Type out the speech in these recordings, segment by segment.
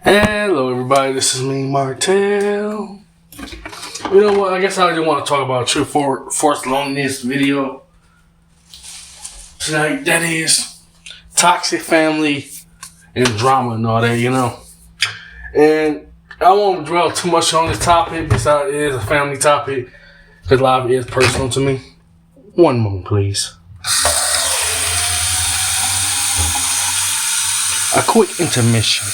Hello everybody, this is me, Martel. You know what, I guess I just want to talk about True Force Loneliness video tonight. That is toxic family and drama and all that, you know. And I won't dwell too much on this topic, besides it is a family topic, because a lot of it is personal to me. One moment, please. A quick intermission.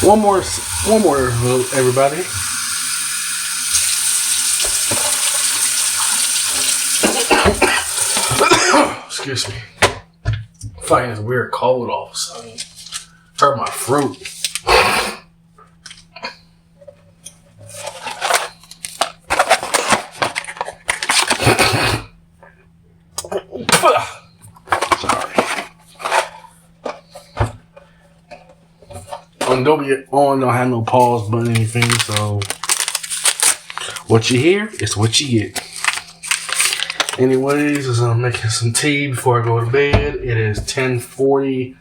One more, everybody. Excuse me. I'm fighting this weird cold all of a sudden. Hurt my throat. Don't have no pause button or anything, so what you hear is what you get. Anyways, I'm making some tea before I go to bed. It is 10:40.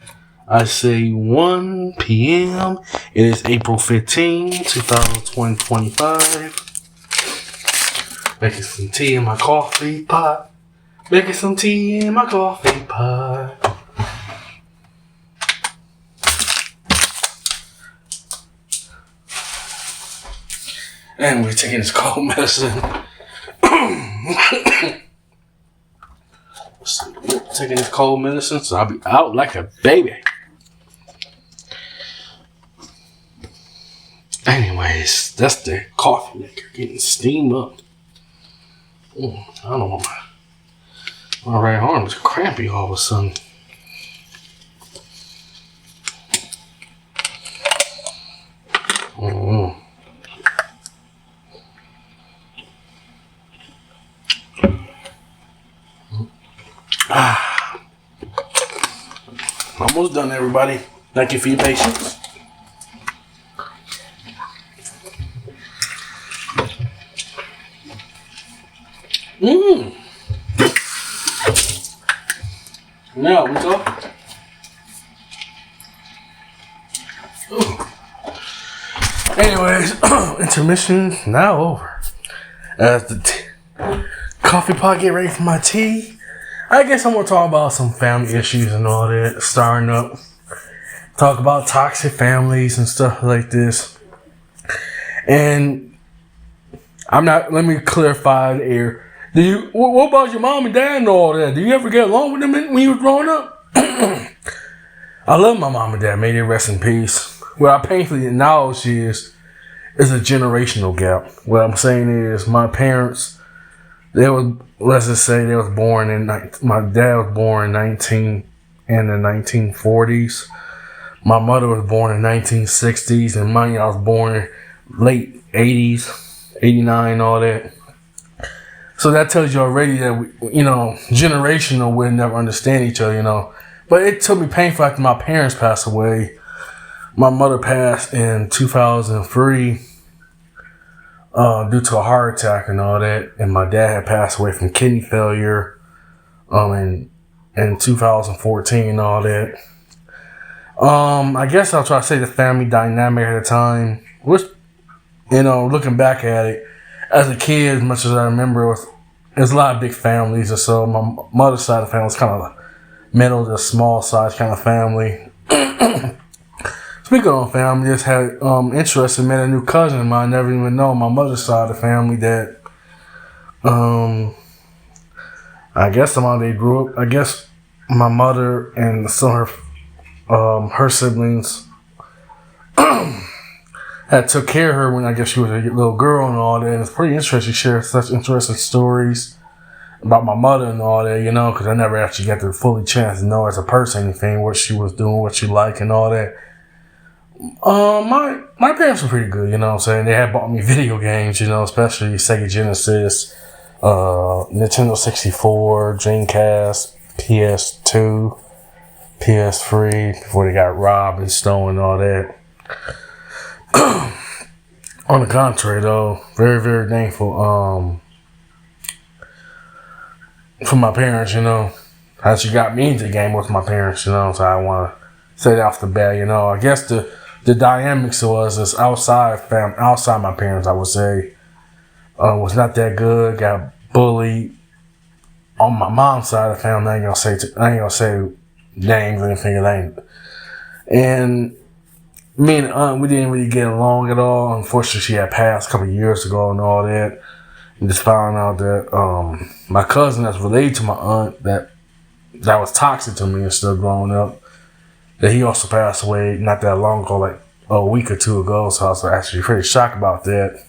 I say 1 p.m. It is April 15, 2025. Making some tea in my coffee pot. Making some tea in my coffee pot. And we're taking this cold medicine. Taking this cold medicine, so I'll be out like a baby. Anyways, that's the coffee maker getting steamed up. I don't know, my right arm is crampy all of a sudden. Almost done, everybody. Thank you for your patience. Now we go. Anyways, intermission now over. As the coffee pot get ready for my tea. I guess I'm going to talk about some family issues and all that, starting up. Talk about toxic families and stuff like this. And let me clarify here. What about your mom and dad and all that? Do you ever get along with them when you was growing up? I love my mom and dad. May they rest in peace. What I painfully acknowledge is a generational gap. What I'm saying is my parents, let's just say they was born my dad was born in the 1940s. My mother was born in 1960s, and I was born late 80s, 89, all that. So that tells you already that generational, we'll never understand each other, But it took me painful after my parents passed away. My mother passed in 2003. Due to a heart attack and all that, and my dad had passed away from kidney failure in 2014 and all that. I guess I'll try to say the family dynamic at the time, which, looking back at it, as a kid, as much as I remember, there's a lot of big families, or so. My mother's side of the family was kind of a middle to small size kind of family. Speaking of family, just had interest and met a new cousin of mine. Never even known my mother's side of the family that I guess somehow they grew up. I guess my mother and some of her siblings had took care of her when I guess she was a little girl and all that. And it's pretty interesting. She shared such interesting stories about my mother and all that, because I never actually got the fully chance to know as a person anything, what she was doing, what she liked and all that. My parents were pretty good, you know what I'm saying? They had bought me video games, you know, especially Sega Genesis, Nintendo 64, Dreamcast, PS2, PS3, before they got robbed and stolen and all that. On the contrary, though, very, very thankful for my parents, you know. How she got me into the game with my parents, you know. So I want to say that off the bat, you know. I guess the dynamics was is outside my parents, I would say, was not that good. Got bullied on my mom's side of the family. I ain't gonna say names or anything. And me and aunt, we didn't really get along at all. Unfortunately, she had passed a couple of years ago and all that. And just found out that my cousin that's related to my aunt that was toxic to me and still growing up, that he also passed away not that long ago, like a week or two ago. So I was actually pretty shocked about that.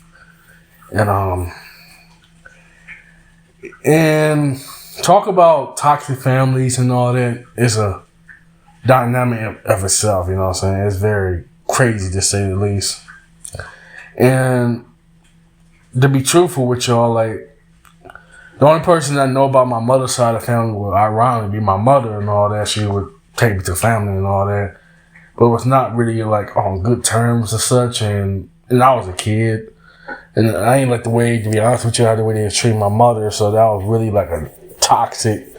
And talk about toxic families and all that is a dynamic of itself, you know what I'm saying? It's very crazy to say the least. And to be truthful with y'all, like, the only person I know about my mother's side of the family would ironically be my mother and all that. She would take me to family and all that. But it was not really like on good terms and such. And I was a kid. And I ain't like the way, to be honest with you, the way they treat my mother. So that was really like a toxic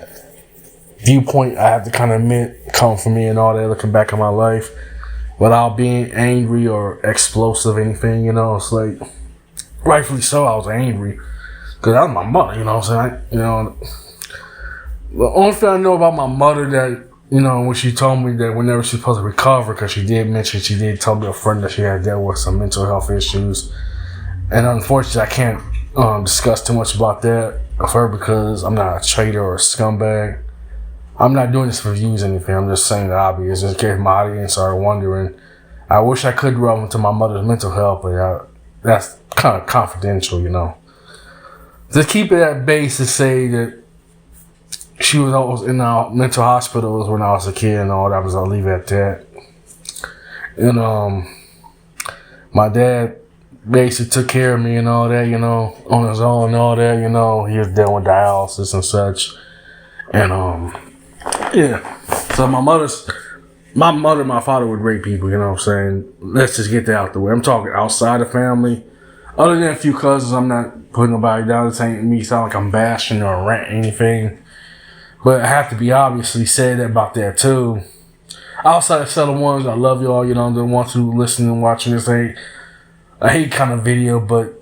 viewpoint, I have to kind of admit, come from me and all that, looking back at my life. Without being angry or explosive or anything, you know, it's like, rightfully so, I was angry. Because that was my mother, you know what I'm saying? The only thing I know about my mother that, you know, when she told me that whenever she's supposed to recover, because she did tell me a friend that she had dealt with some mental health issues. And unfortunately, I can't discuss too much about that of her because I'm not a traitor or a scumbag. I'm not doing this for views or anything. I'm just saying the obvious. Just in case my audience are wondering. I wish I could delve into my mother's mental health, but that's kind of confidential, you know. To keep it at base to say that she was always in our mental hospitals when I was a kid and all that, I'll leave it at that. And my dad basically took care of me and all that, you know, on his own and all that, you know. He was dealing with dialysis and such. And yeah. So my mother and my father were great people, you know what I'm saying? Let's just get that out the way. I'm talking outside the family. Other than a few cousins, I'm not putting nobody down. This ain't me sound like I'm bashing or ranting anything. But I have to be obviously said about that too. Outside of the ones, I love y'all, you know, the ones who listen and watching this. I hate kind of video, but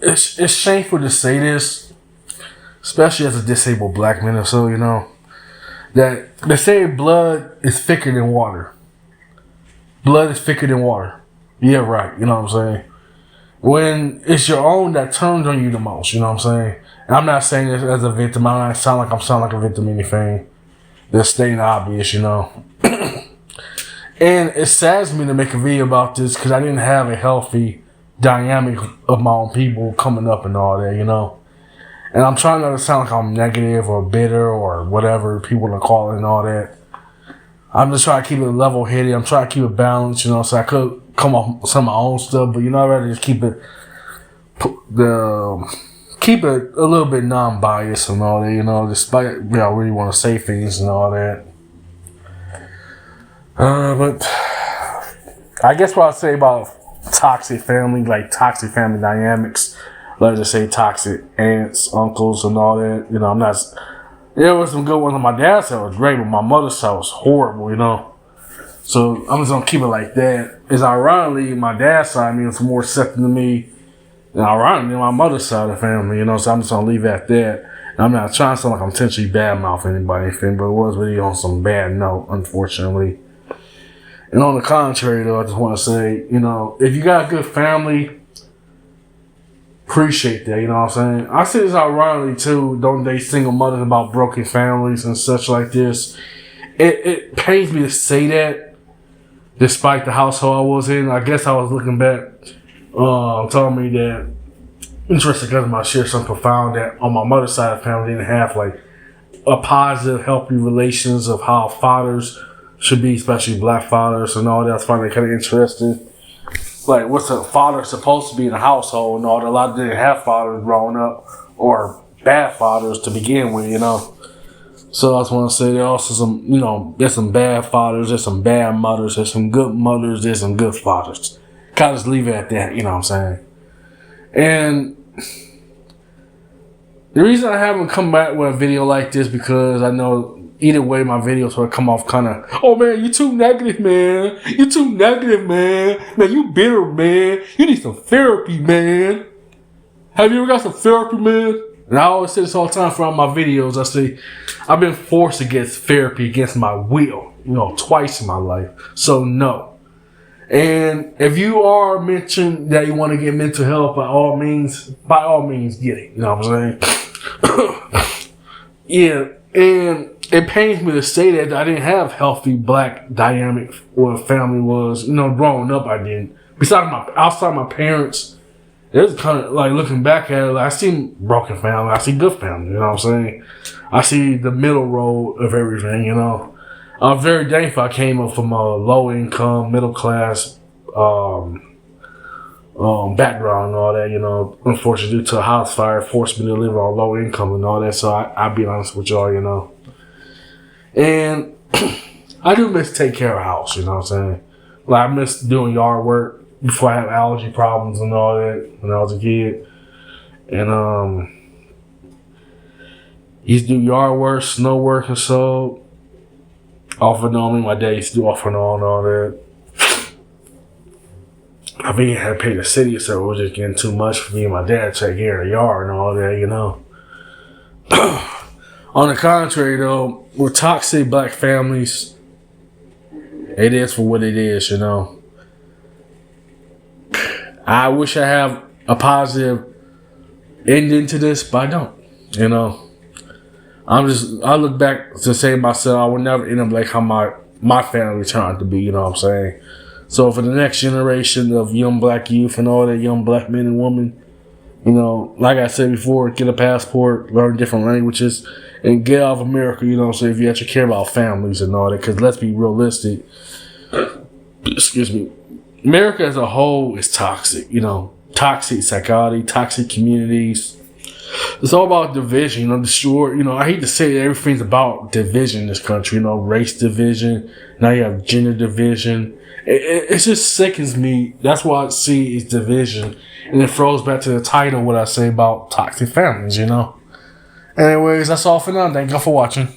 it's shameful to say this, especially as a disabled black man or so, you know, that they say blood is thicker than water. Blood is thicker than water. Yeah, right. You know what I'm saying? When it's your own that turns on you the most, you know what I'm saying? And I'm not saying this as a victim. I don't sound like a victim or anything. Just stating the obvious, you know. And it saddens me to make a video about this because I didn't have a healthy dynamic of my own people coming up and all that, you know. And I'm trying not to sound like I'm negative or bitter or whatever people want to call it and all that. I'm just trying to keep it level-headed. I'm trying to keep it balanced, you know, so I could come up with some of my own stuff, but you know, I'd rather just keep it a little bit non-biased and all that, you know, despite I really want to say things and all that. But I guess what I'd say about toxic family dynamics, let's just say toxic aunts, uncles, and all that, you know, I'm not. There was some good ones on my dad's side was great, but my mother's side was horrible, you know. So I'm just gonna keep it like that. It's ironically my dad's side, I mean, it's more accepting to me than ironically my mother's side of the family, you know. So I'm just gonna leave it at that. And I'm not trying to sound like I'm intentionally badmouthing anybody, anything, but it was really on some bad note, unfortunately. And on the contrary, though, I just want to say, you know, if you got a good family, appreciate that, you know what I'm saying? I say this ironically, too. Don't date single mothers about broken families and such like this. It pains me to say that, despite the household I was in. I guess I was looking back, telling me that, interesting because I share something profound that on my mother's side of the family didn't have, like, a positive, healthy relations of how fathers should be, especially black fathers and all that. I find it kind of interesting. Like, what's a father supposed to be in a household and all that? A lot of didn't have fathers growing up, or bad fathers to begin with, you know. So I just want to say there also some, you know, there's some bad fathers, there's some bad mothers, there's some good mothers, there's some good fathers. Kind of just leave it at that, you know what I'm saying? And the reason I haven't come back with a video like this because I know either way my videos will come off kind of, oh man, you too negative, man. You too negative, man. Man, you bitter, man. You need some therapy, man. Have you ever got some therapy, man? And I always say this all the time throughout my videos. I say, I've been forced to get therapy against my will, you know, twice in my life. So no. And if you are mentioned that you want to get mental health, by all means, get it. You know what I'm saying? Yeah. And it pains me to say that I didn't have healthy black dynamic where family was, you know, growing up I didn't. Outside my parents, it was kind of like looking back at it, like, I see broken family, I see good family, you know what I'm saying? I see the middle road of everything, you know. I'm very thankful I came up from a low income, middle class background and all that, you know. Unfortunately, due to a house fire, forced me to live on low income and all that. So I'll be honest with y'all, you know. And I do miss take care of a house, you know what I'm saying? Like, I miss doing yard work before I had allergy problems and all that when I was a kid. And used to do yard work, snow work and so. Off and on, my dad used to do off and on and all that. I mean, I had to pay the city, so it was just getting too much for me and my dad to take care of the yard and all that, you know. On the contrary, though, with toxic black families, it is for what it is, you know. I wish I have a positive ending to this, but I don't, you know. I look back to say to myself, I would never end up like how my family turned out to be, you know what I'm saying? So for the next generation of young black youth and all that young black men and women, you know, like I said before, get a passport, learn different languages, and get out of America, you know what I'm saying, if you actually care about families and all that, because let's be realistic. Excuse me. America as a whole is toxic, you know, toxic psychology, toxic communities. It's all about division, you know, you know, I hate to say that everything's about division in this country, you know, race division, now you have gender division. It just sickens me. That's why I see is division. And it throws back to the title, what I say about toxic families, you know. Anyways, that's all for now. Thank you for watching.